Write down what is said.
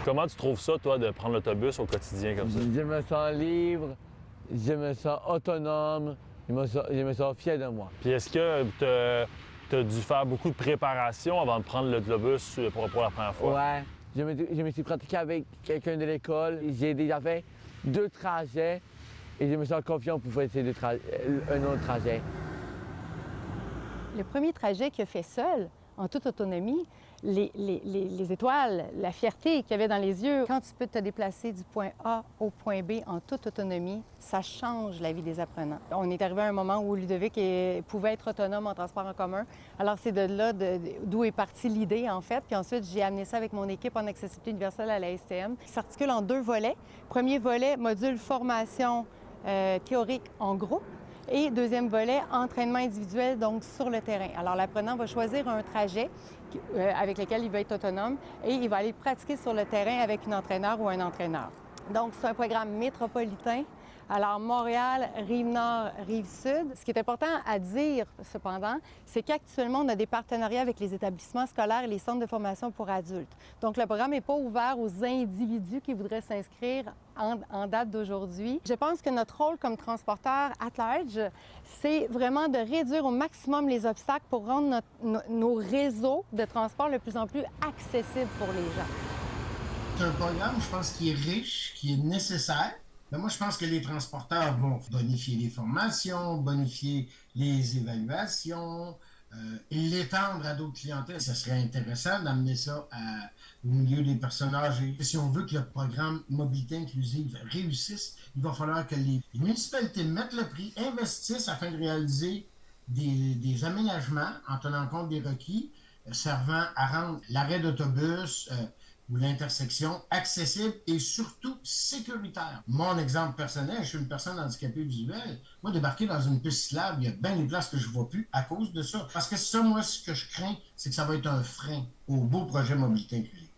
Comment tu trouves ça, toi, de prendre l'autobus au quotidien comme ça? Je me sens libre, je me sens autonome, je me sens fier de moi. Puis est-ce que tu as dû faire beaucoup de préparation avant de prendre l'autobus pour la première fois? Ouais, je me suis pratiqué avec quelqu'un de l'école. J'ai déjà fait 2 trajets et je me sens confiant pour faire un autre trajet. Le premier trajet qu'il a fait seul, en toute autonomie, les étoiles, la fierté qu'il y avait dans les yeux, quand tu peux te déplacer du point A au point B en toute autonomie, ça change la vie des apprenants. On est arrivé à un moment où Ludovic pouvait être autonome en transport en commun. Alors c'est de là d'où est partie l'idée, en fait. Puis ensuite, j'ai amené ça avec mon équipe en accessibilité universelle à la STM. Ça s'articule en 2 volets. Premier volet, module formation théorique en groupe. Et deuxième volet, entraînement individuel, donc sur le terrain. Alors, l'apprenant va choisir un trajet avec lequel il va être autonome et il va aller pratiquer sur le terrain avec un entraîneur ou un entraîneur. Donc, c'est un programme métropolitain. Alors, Montréal, Rive-Nord, Rive-Sud. Ce qui est important à dire, cependant, c'est qu'actuellement, on a des partenariats avec les établissements scolaires et les centres de formation pour adultes. Donc, le programme n'est pas ouvert aux individus qui voudraient s'inscrire en date d'aujourd'hui. Je pense que notre rôle comme transporteur at large, c'est vraiment de réduire au maximum les obstacles pour rendre nos réseaux de transport de plus en plus accessibles pour les gens. C'est un programme, je pense, qui est riche, qui est nécessaire. Mais moi, je pense que les transporteurs vont bonifier les formations, bonifier les évaluations, l'étendre à d'autres clientèles. Ça serait intéressant d'amener ça au milieu des personnes âgées. Si on veut que le programme Mobilité inclusive réussisse, il va falloir que les municipalités mettent le prix, investissent afin de réaliser des aménagements en tenant compte des requis, servant à rendre l'arrêt d'autobus ou l'intersection accessible et surtout sécuritaire. Mon exemple personnel, je suis une personne handicapée visuelle. Moi, débarquer dans une piste cyclable, il y a bien des places que je ne vois plus à cause de ça. Parce que ça, moi, ce que je crains, c'est que ça va être un frein au beau projet Mobilité inclusive.